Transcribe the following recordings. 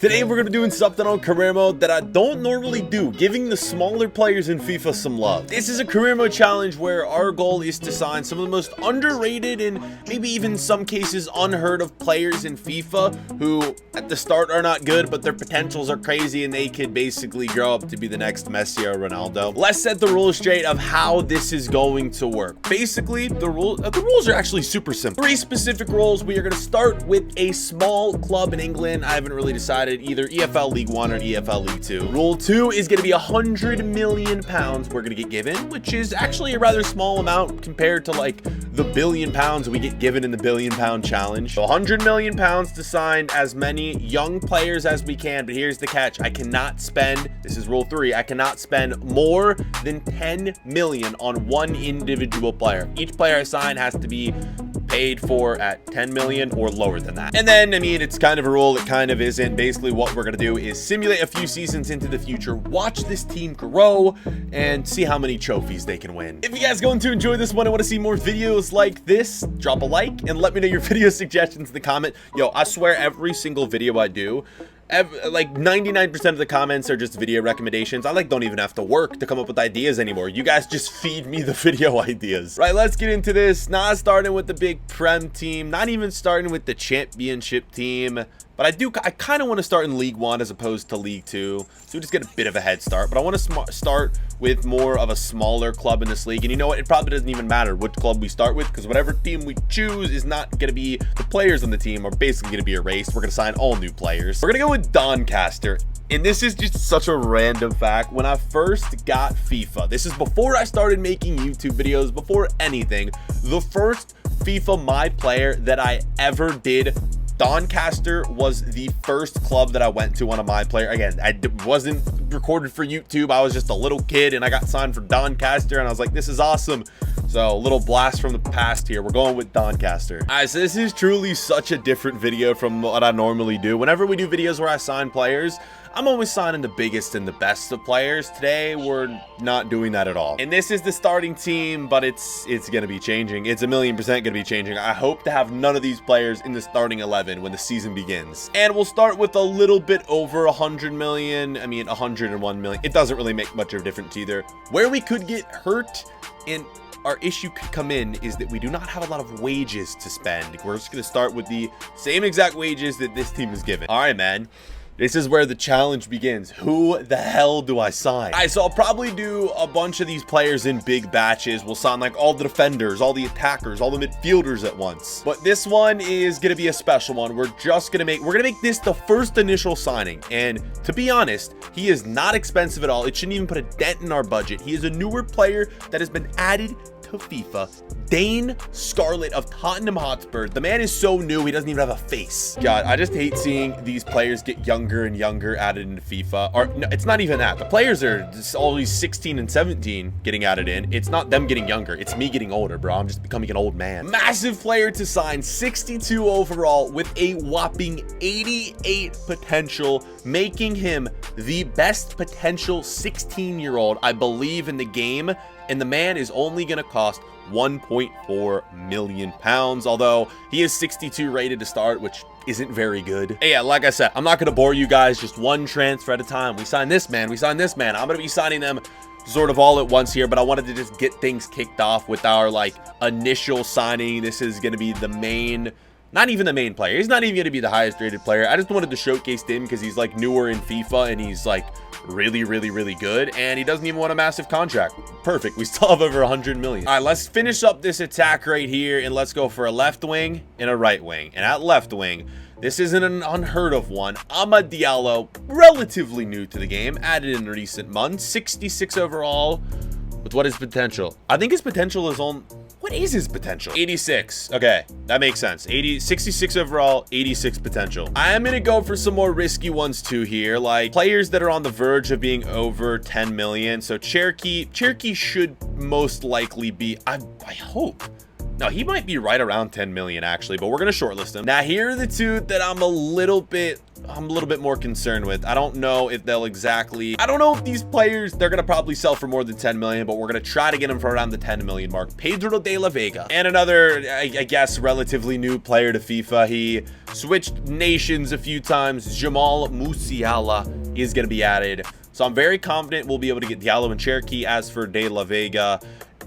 Today we're going to be doing something on career mode that I don't normally do, giving the smaller players in FIFA some love. This is a career mode challenge where our goal is to sign some of the most underrated and maybe even some cases unheard of players in FIFA who at the start are not good, but their potentials are crazy and they could basically grow up to be the next Messi or Ronaldo. Let's set the rules straight of how this is going to work. Basically, the rules are actually super simple. 3 specific rules. We are going to start with a small club in England. I haven't really decided either EFL League 1 or EFL League 2. Rule 2 is going to be £100 million we're going to get given, which is actually a rather small amount compared to like the £1 billion we get given in the £1 billion challenge. So £100 million to sign as many young players as we can, but here's the catch. I cannot spend, this is rule 3, I cannot spend more than 10 million on one individual player. Each player I sign has to be paid for at 10 million or lower than that. And then, I mean, it's kind of a rule, it kind of isn't. Basically what we're gonna do is simulate a few seasons into the future, watch this team grow, and see how many trophies they can win. If you guys are going to enjoy this one and want to see more videos like this, drop a like and let me know your video suggestions in the comment. Yo, I swear every single video I do, like 99% of the comments are just video recommendations. I don't even have to work to come up with ideas anymore. You guys just feed me the video ideas. Right, let's get into this. Not starting with the big Prem team, not even starting with the championship team, but I kind of want to start in League 1 as opposed to League 2. So we just get a bit of a head start, but I want to start with more of a smaller club in this league. And you know what? It probably doesn't even matter which club we start with, because whatever team we choose is not going to be, the players on the team are basically going to be erased. We're going to sign all new players. We're going to go with Doncaster. And this is just such a random fact. When I first got FIFA, this is before I started making YouTube videos, before anything, the first FIFA My Player that I ever did, Doncaster was the first club that I went to on a My Player. Again, I wasn't recorded for YouTube. I was just a little kid and I got signed for Doncaster and I was like, this is awesome. So a little blast from the past here. We're going with Doncaster. All right, so this is truly such a different video from what I normally do. Whenever we do videos where I sign players, I'm always signing the biggest and the best of players. Today, we're not doing that at all. And this is the starting team, but it's going to be changing. It's 1,000,000% going to be changing. I hope to have none of these players in the starting 11 when the season begins. And we'll start with a little bit over 100 million. I mean, 101 million. It doesn't really make much of a difference either. Where we could get hurt and our issue could come in is that we do not have a lot of wages to spend. We're just going to start with the same exact wages that this team is given. All right, man. This is where the challenge begins. Who the hell do I sign? All right, so I'll probably do a bunch of these players in big batches. We'll sign like all the defenders, all the attackers, all the midfielders at once. But this one is gonna be a special one. We're gonna make this the first initial signing. And to be honest, he is not expensive at all. It shouldn't even put a dent in our budget. He is a newer player that has been added to FIFA. Dane Scarlett of Tottenham Hotspur. The man is so new, he doesn't even have a face. God, I just hate seeing these players get younger and younger added into FIFA. Or no, it's not even that. The players are just always 16 and 17 getting added in. It's not them getting younger. It's me getting older, bro. I'm just becoming an old man. Massive player to sign, 62 overall with a whopping 88 potential, making him the best potential 16-year-old, I believe, in the game. And the man is only going to cost £1.4 million, although he is 62 rated to start, which isn't very good. And yeah, like I said, I'm not going to bore you guys, just one transfer at a time. We sign this man, we sign this man. I'm going to be signing them sort of all at once here, but I wanted to just get things kicked off with our like initial signing. This is going to be the main, not even the main player. He's not even going to be the highest rated player. I just wanted to showcase him because he's like newer in FIFA and he's like really good, and he doesn't even want a massive contract. Perfect. We still have over 100 million. All right, let's finish up this attack right here, and let's go for a left wing and a right wing. And at left wing, this isn't an unheard of one. Amad Diallo, relatively new to the game, added in recent months, 66 overall. With what is potential? I think his potential is on. What is his potential? 86. Okay, that makes sense. 66 overall, 86 potential. I am gonna go for some more risky ones too here, like players that are on the verge of being over 10 million. So Cherokee should most likely be, I hope. No, he might be right around 10 million actually, but we're gonna shortlist him. Now here are the two that I'm a little bit I'm a little bit more concerned with. I don't know if they'll exactly, I don't know if these players, they're gonna probably sell for more than 10 million, but we're gonna try to get them for around the 10 million mark. Pedro de la Vega, and another, I guess, relatively new player to FIFA. He switched nations a few times. Jamal Musiala is gonna be added, so I'm very confident we'll be able to get Diallo and Cherokee. As for de la Vega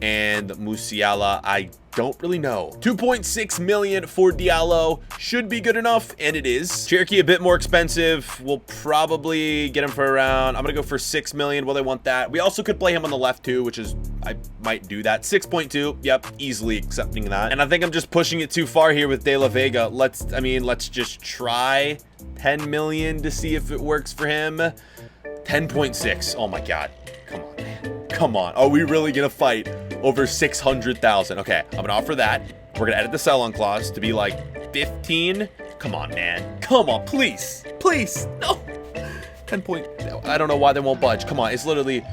and Musiala, I don't really know. 2.6 million for Diallo should be good enough, and it is. Cherokee a bit more expensive. We'll probably get him for around, I'm gonna go for 6 million. Will they want that? We also could play him on the left too, which is, I might do that. 6.2, yep, easily accepting that. And I think I'm just pushing it too far here with De La Vega. Let's just try 10 million to see if it works for him. 10.6, oh my God, come on, man. Come on, are we really gonna fight over 600,000? Okay, I'm gonna offer that. We're gonna edit the sell-on clause to be like 15. Come on, man. Come on, please. Please. No. 10 point. I don't know why they won't budge. Come on, it's literally,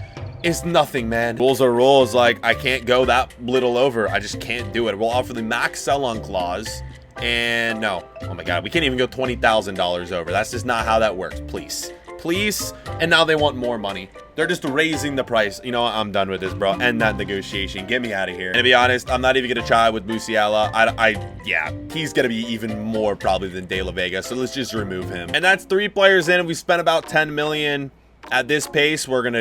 it's nothing, man. Rules are rules. Like, I can't go that little over. I just can't do it. We'll offer the max sell-on clause. And no. Oh my God, we can't even go $20,000 over. That's just not how that works. Please. Please. And now they want more money. They're just raising the price. You know what? I'm done with this, bro. End that negotiation. Get me out of here. And to be honest, I'm not even gonna try with Musiala. Yeah, he's gonna be even more probably than De La Vega. So let's just remove him. And that's 3 players in. We spent about 10 million. At this pace, we're gonna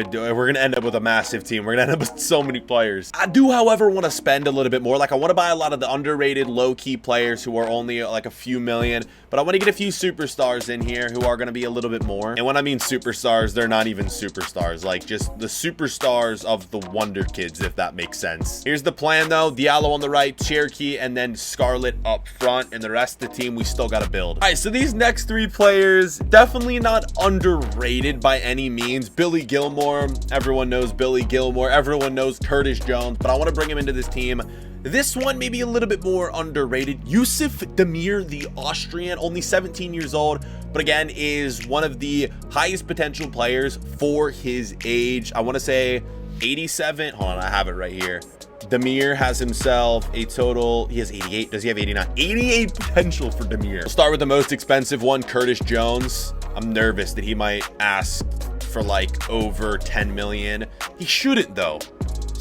end up with a massive team. We're gonna end up with so many players. I do, however, want to spend a little bit more. Like, I want to buy a lot of the underrated, low-key players who are only like a few million. But I want to get a few superstars in here who are going to be a little bit more. And when I mean superstars, they're not even superstars. Like, just the superstars of the Wonderkids, if that makes sense. Here's the plan, though. Diallo on the right, Cherokee, and then Scarlet up front. And the rest of the team, we still got to build. All right, so these next 3 players, definitely not underrated by any means. Billy Gilmore, everyone knows Billy Gilmore. Everyone knows Curtis Jones, but I want to bring him into this team. This one may be a little bit more underrated. Yusuf Demir, the Austrian, only 17 years old, but again, is one of the highest potential players for his age. I want to say 87. Hold on, I have it right here. Demir has himself a total, he has 88. Does he have 89? 88 potential for Demir. We'll start with the most expensive one, Curtis Jones. I'm nervous that he might ask for like over 10 million. He shouldn't though.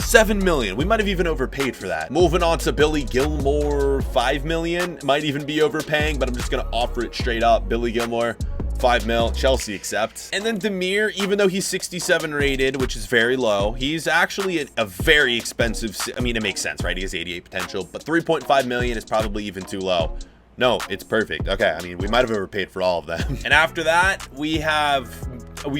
7 million. We might have even overpaid for that. Moving on to Billy Gilmore, 5 million. Might even be overpaying, but I'm just gonna offer it straight up. Billy Gilmore, 5 mil. Chelsea accepts. And then Demir, even though he's 67 rated, which is very low, he's actually a very expensive. I mean, it makes sense, right? He has 88 potential, but 3.5 million is probably even too low. No, it's perfect. Okay, I mean, we might have overpaid for all of them. And after that, we've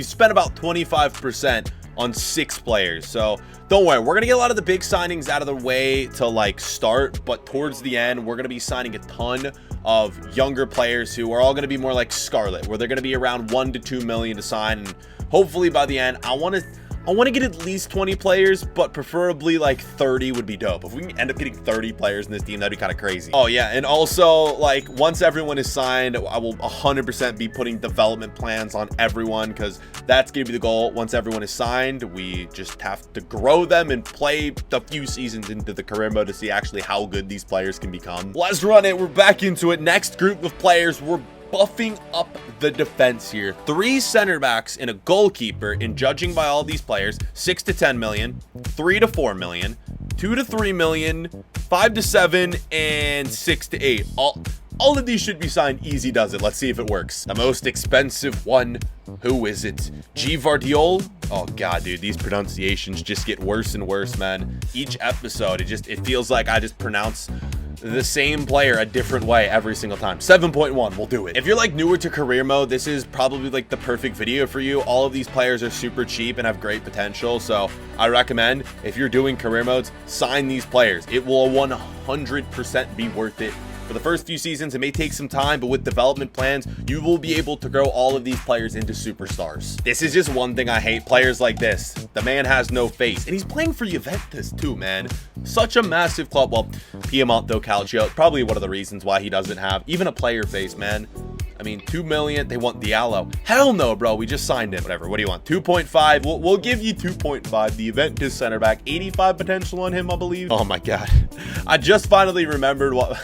spent about 25% on 6 players. So don't worry, we're gonna get a lot of the big signings out of the way to like start, but towards the end, we're gonna be signing a ton of younger players who are all gonna be more like Scarlet, where they're gonna be around 1 to 2 million to sign. And hopefully by the end, I want to get at least 20 players, but preferably like 30 would be dope. If we can end up getting 30 players in this team, that'd be kind of crazy. Oh yeah, and also like once everyone is signed, I will 100% be putting development plans on everyone, because that's gonna be the goal. Once everyone is signed, we just have to grow them and play a few seasons into the career mode to see actually how good these players can become. Let's run it. We're back into it. Next group of players, we're buffing up the defense here. 3 center backs and a goalkeeper, in judging by all these players. 6 to 10 million, 3 to 4 million, 2 to 3 million, 5 to 7, and 6 to 8. All of these should be signed easy does it. Let's see if it works. The most expensive one, who is it? Gvardiol? Oh god, dude, these pronunciations just get worse and worse, man. Each episode, it feels like I just pronounce the same player a different way every single time. 7.1, we'll do it. If you're like newer to career mode, this is probably like the perfect video for you. All of these players are super cheap and have great potential, so I recommend, if you're doing career modes, sign these players. It will 100% be worth it. For the first few seasons, it may take some time, but with development plans, you will be able to grow all of these players into superstars. This is just one thing I hate, players like this. The man has no face, and he's playing for Juventus too, man. Such a massive club. Well, Piemonte Calcio, probably one of the reasons why he doesn't have even a player face, man. I mean, 2 million, they want Diallo. Hell no, bro, we just signed him. Whatever, what do you want? 2.5, we'll give you 2.5. The Juventus center back, 85 potential on him, I believe. Oh my god. I just finally remembered what,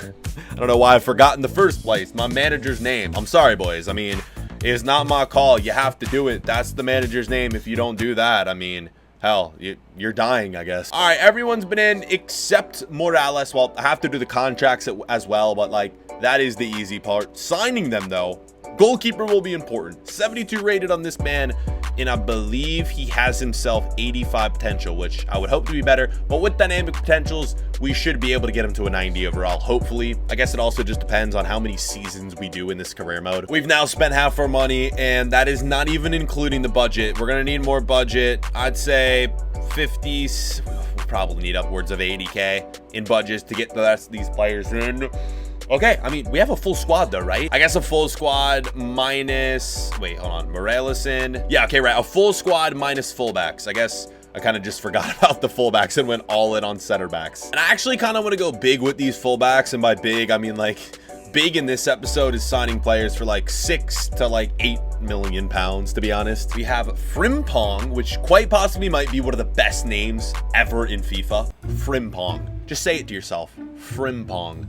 I don't know why I've forgotten the first place, my manager's name. I'm sorry, boys. I mean, It's not my call. You have to do it. That's the manager's name. If you don't do that, I mean, hell, you're dying, I guess. All right, everyone's been in except Morales. Well, I have to do the contracts as well, but like that is the easy part. Signing them though, goalkeeper will be important. 72 rated on this man, and I believe he has himself 85 potential, which I would hope to be better. But with dynamic potentials, we should be able to get him to a 90 overall, hopefully. I guess it also just depends on how many seasons we do in this career mode. We've now spent half our money, and that is not even including the budget. We're gonna need more budget. I'd say 50s. We'll probably need upwards of 80K in budgets to get the rest of these players in. Okay, I mean, we have a full squad though, right? I guess a full squad minus, wait, hold on, Morales in. Yeah, okay, right, a full squad minus fullbacks. I guess I kind of just forgot about the fullbacks and went all in on center backs. And I actually kind of want to go big with these fullbacks, and by big, I mean like big in this episode is signing players for like 6 to like 8 million pounds, to be honest. We have Frimpong, which quite possibly might be one of the best names ever in FIFA. Frimpong. Just say it to yourself. Frimpong.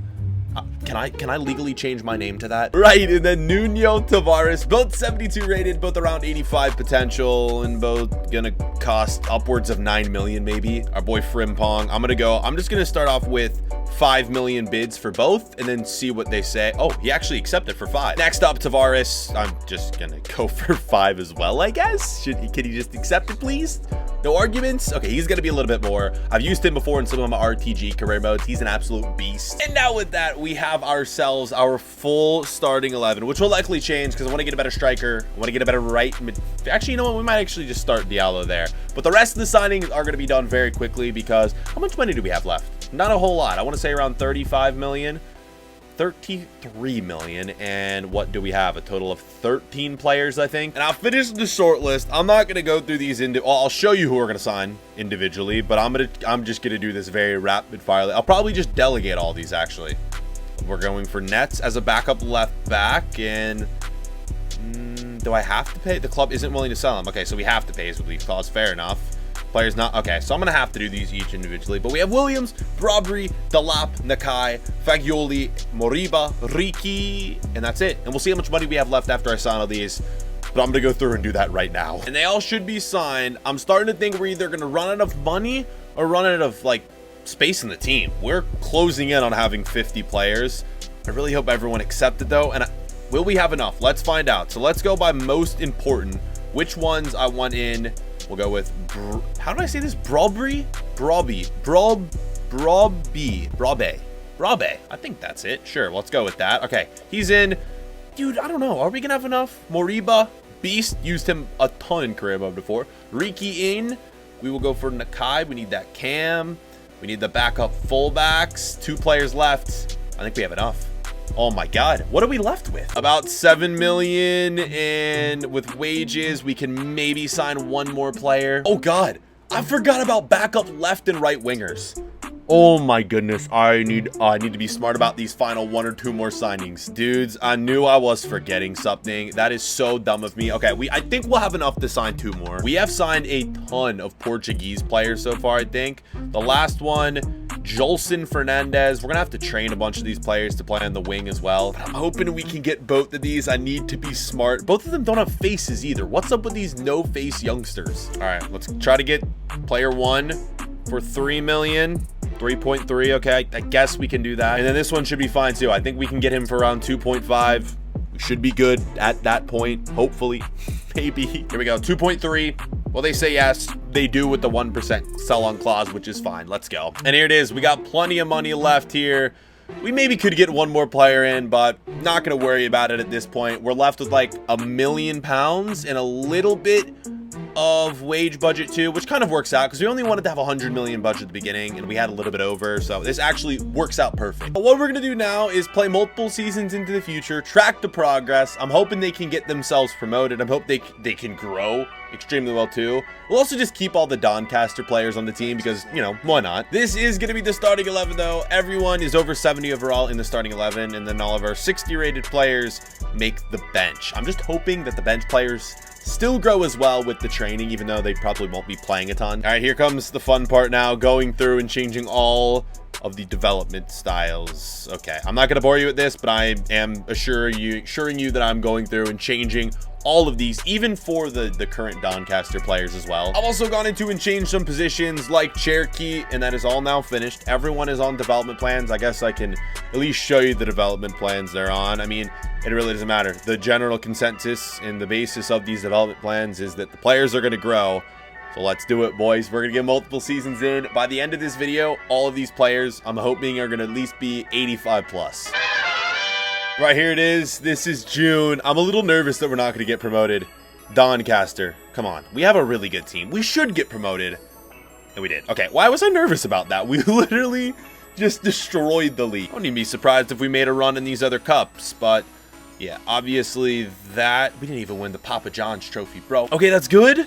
Can I legally change my name to that? Right, and then Nuno Tavares, both 72 rated, both around 85 potential, and both gonna cost upwards of 9 million maybe. Our boy Frimpong, I'm just gonna start off with 5 million bids for both and then see what they say. Oh, he actually accepted for 5. Next up, Tavares, I'm just gonna go for 5 as well, I guess. Can he just accept it, please? No arguments? Okay, he's gonna be a little bit more. I've used him before in some of my RTG career modes. He's an absolute beast. And now with that, we have ourselves our full starting 11, which will likely change because I want to get a better striker. I want to get a better right mid. Actually, you know what? We might actually just start Diallo there. But the rest of the signings are going to be done very quickly because how much money do we have left? Not a whole lot. I want to say around 35 million. 33 million, and what do we have? A total of 13 players, I think. And I'll finish the short list. I'm not going to go through these I'll show you who we're going to sign individually, but I'm just going to do this very rapid fire. I'll probably just delegate all these actually. We're going for Nets as a backup left back, and do I have to pay? The club isn't willing to sell him. Okay, so we have to pay his release clause. Fair enough. Players not okay, so I'm gonna have to do these each individually, but we have Williams, Brobry, Delap, Nakai, Fagioli, Moriba, Riki, and that's it. And we'll see how much money we have left after I sign all these, but I'm gonna go through and do that right now. And they all should be signed. I'm starting to think we're either gonna run out of money or run out of like space in the team. We're closing in on having 50 players. I really hope everyone accepted though, and will we have enough? Let's find out. So let's go by most important. Which ones I want in? We'll go with, how do I say this? Brobry? Brobe. I think that's it. Sure, let's go with that. Okay, he's in. Dude, I don't know. Are we going to have enough? Moriba, beast. Used him a ton in career mode before. Riki in. We will go for Nakai. We need that cam. We need the backup fullbacks. 2 players left. I think we have enough. Oh my god, what are we left with? About 7 million, and with wages we can maybe sign 1 more player. Oh god, I forgot about backup left and right wingers. Oh my goodness, I need to be smart about these final 1 or 2 more signings. Dudes, I knew I was forgetting something. That is so dumb of me. Okay, I think we'll have enough to sign 2 more. We have signed a ton of Portuguese players so far, I think. The last one, Jolson Fernandez. We're gonna have to train a bunch of these players to play on the wing as well. But I'm hoping we can get both of these. I need to be smart. Both of them don't have faces either. What's up with these no face youngsters? All right, let's try to get player 1 for 3 million. 3.3. Okay, I guess we can do that. And then this one should be fine too. I think we can get him for around 2.5. We should be good at that point, hopefully. Maybe. Here we go, 2.3. Well, they say yes. They do with the 1% sell-on clause, which is fine. Let's go. And here it is. We got plenty of money left here. We maybe could get 1 more player in, but not going to worry about it at this point. We're left with like £1 million and a little bit of wage budget too, which kind of works out because we only wanted to have 100 million budget at the beginning and we had a little bit over, so this actually works out perfect. But what we're gonna do now is play multiple seasons into the future, track the progress. I'm hoping they can get themselves promoted. I'm hoping they can grow extremely well too. We'll also just keep all the Doncaster players on the team because, you know, why not? This is going to be the starting 11 though. Everyone is over 70 overall in the starting 11, and then all of our 60 rated players make the bench. I'm just hoping that the bench players still grow as well with the training, even though they probably won't be playing a ton. All right, here comes the fun part now, going through and changing all of the development styles. Okay, I'm not going to bore you with this, but I am assuring you that I'm going through and changing all of these, even for the current Doncaster players as well. I've also gone into and changed some positions like Cherokee, and that is all now finished. Everyone is on development plans. I guess I can at least show you the development plans they're on. I mean, it really doesn't matter. The general consensus and the basis of these development plans is that the players are going to grow. So let's do it, boys. We're going to get multiple seasons in. By the end of this video, all of these players, I'm hoping, are going to at least be 85 plus. Right, here it is. This is June. I'm a little nervous that we're not going to get promoted. Doncaster, come on. We have a really good team. We should get promoted. And we did. Okay, why was I nervous about that? We literally just destroyed the league. I wouldn't even be surprised if we made a run in these other cups, but yeah, obviously that... We didn't even win the Papa John's trophy, bro. Okay, that's good.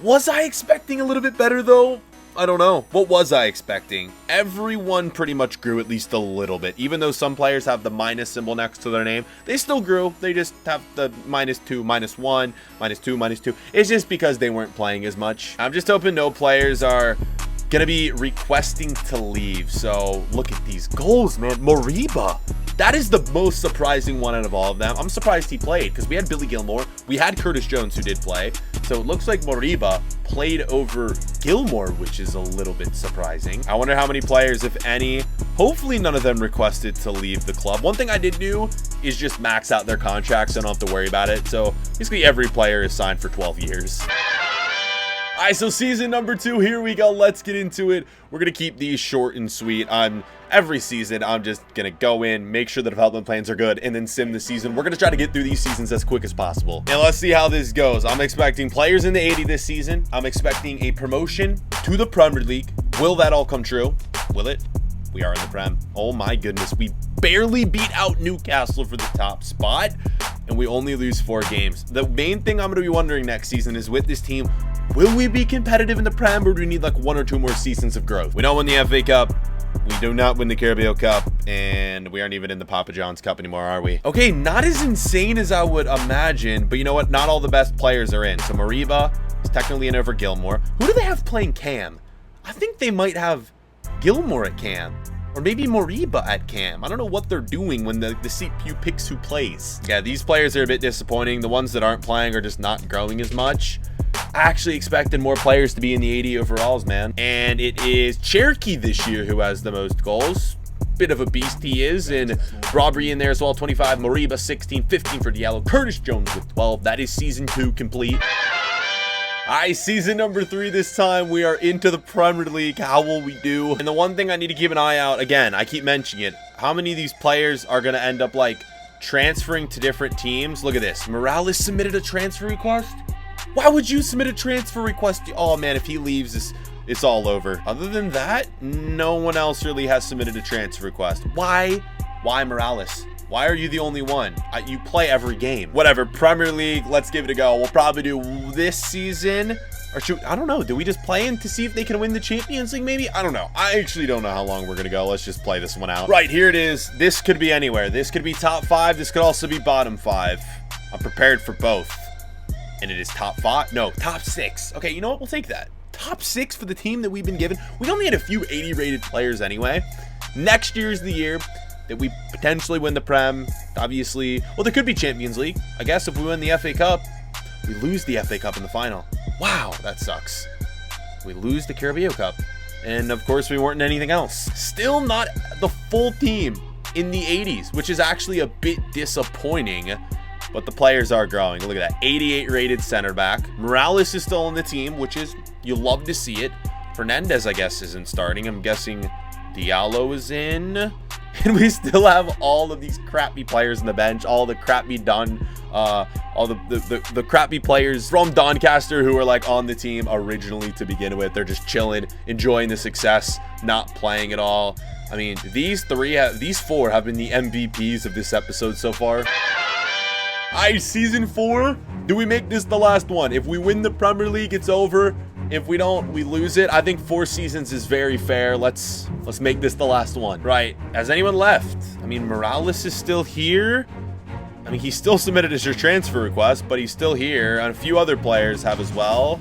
Was I expecting a little bit better, though? I don't know. What was I expecting? Everyone pretty much grew at least a little bit. Even though some players have the minus symbol next to their name, they still grew. They just have the -2, -1, -2, -2. It's just because they weren't playing as much. I'm just hoping no players are gonna be requesting to leave. So look at these goals, man. Moriba. That is the most surprising one out of all of them. I'm surprised he played because we had Billy Gilmore. We had Curtis Jones who did play. So it looks like Moriba played over Gilmore, which is a little bit surprising. I wonder how many players, if any, hopefully none of them requested to leave the club. One thing I did do is just max out their contracts so I don't have to worry about it. So basically every player is signed for 12 years. All right, so season number 2, here we go. Let's get into it. We're going to keep these short and sweet. Every season, I'm just going to go in, make sure the development plans are good, and then sim the season. We're going to try to get through these seasons as quick as possible. And let's see how this goes. I'm expecting players in the 80 this season. I'm expecting a promotion to the Premier League. Will that all come true? Will it? We are in the Prem. Oh my goodness. We barely beat out Newcastle for the top spot, and we only lose 4 games. The main thing I'm going to be wondering next season is with this team, will we be competitive in the Prem, or do we need like 1 or 2 more seasons of growth? We don't win the FA Cup. We do not win the Carabao Cup, and we aren't even in the Papa John's Cup anymore, are we? Okay, not as insane as I would imagine, but you know what? Not all the best players are in. So Moriba is technically in over Gilmore. Who do they have playing Cam? I think they might have Gilmore at Cam, or maybe Moriba at Cam. I don't know what they're doing when the CPU picks who plays. Yeah, these players are a bit disappointing. The ones that aren't playing are just not growing as much. I actually expected more players to be in the 80 overalls, man. And it is Cherokee this year who has the most goals. Bit of a beast he is. And Robbery in there as well, 25. Moriba, 16. 15 for Diallo. Curtis Jones with 12. That is season 2 complete. All right, season number 3 this time. We are into the Premier League. How will we do? And the one thing I need to keep an eye out, again, I keep mentioning it. How many of these players are going to end up, like, transferring to different teams? Look at this. Morales submitted a transfer request. Why would you submit a transfer request? Oh man, if he leaves, it's all over. Other than that, no one else really has submitted a transfer request. Why? Why Morales? Why are you the only one? You play every game. Whatever, Premier League, let's give it a go. We'll probably do this season. Or shoot, I don't know. Do we just play in to see if they can win the Champions League maybe? I don't know. I actually don't know how long we're going to go. Let's just play this one out. Right, here it is. This could be anywhere. This could be top 5. This could also be bottom 5. I'm prepared for both. And it is top 5. No, top 6. Okay, you know what? We'll take that. Top 6 for the team that we've been given. We only had a few 80 rated players anyway. Next year's the year that we potentially win the Prem. Obviously, well, there could be Champions League. I guess if we win the FA Cup, we lose the FA Cup in the final. Wow, that sucks. We lose the Carabao Cup. And of course, we weren't in anything else. Still not the full team in the 80s, which is actually a bit disappointing. But the players are growing. Look at that. 88 rated center back. Morales is still on the team, which is, you love to see it. Fernandez, I guess, isn't starting. I'm guessing Diallo is in. And we still have all of these crappy players on the bench. All the crappy all the crappy players from Doncaster who are like on the team originally to begin with. They're just chilling, enjoying the success, not playing at all. I mean, these 4 have been the MVPs of this episode so far. Alright, season 4. Do we make this the last one? If we win the Premier League, it's over. If we don't, we lose it. I think 4 seasons is very fair. Let's make this the last one. Right. Has anyone left? I mean, Morales is still here. I mean, he still submitted his transfer request, but he's still here. And a few other players have as well.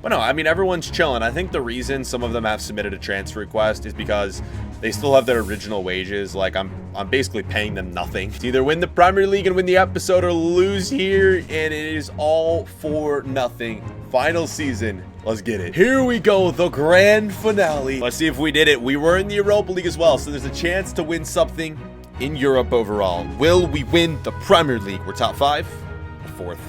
But no, I mean, everyone's chilling. I think the reason some of them have submitted a transfer request is because they still have their original wages. Like, I'm basically paying them nothing. To either win the Premier League and win the episode or lose here, and it is all for nothing. Final season. Let's get it. Here we go, the grand finale. Let's see if we did it. We were in the Europa League as well, so there's a chance to win something in Europe overall. Will we win the Premier League? We're top 5 or 4th.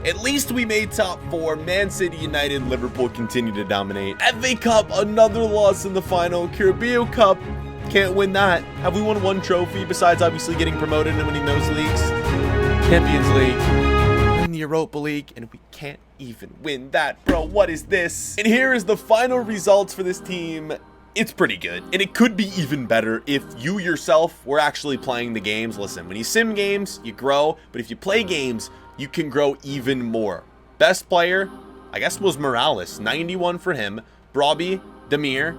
At least we made top 4. Man City United, Liverpool continue to dominate. FA Cup, another loss in the final. Carabao Cup, can't win that. Have we won one trophy besides obviously getting promoted and winning those leagues? Champions League, in the Europa League, and we can't even win that, bro. What is this? And here is the final results for this team. It's pretty good, and it could be even better if you yourself were actually playing the games. Listen, when you sim games, you grow, but if you play games, you can grow even more. Best player, I guess, was Morales. 91 for him. Brobbey, Demir,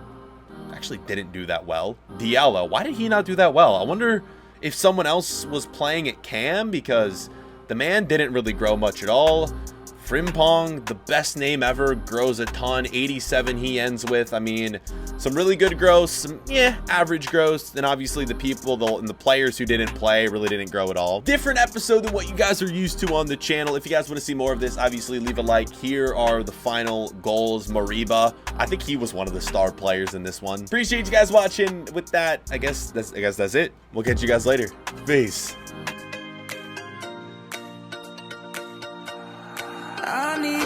actually didn't do that well. Diallo, why did he not do that well? I wonder if someone else was playing at cam, because the man didn't really grow much at all. Frimpong, the best name ever, grows a ton. 87 he ends with. I mean, some really good growth, some, average growth. And obviously the people and the players who didn't play really didn't grow at all. Different episode than what you guys are used to on the channel. If you guys want to see more of this, obviously leave a like. Here are the final goals. Moriba, I think he was one of the star players in this one. Appreciate you guys watching. With that, I guess that's it. We'll catch you guys later. Peace. I need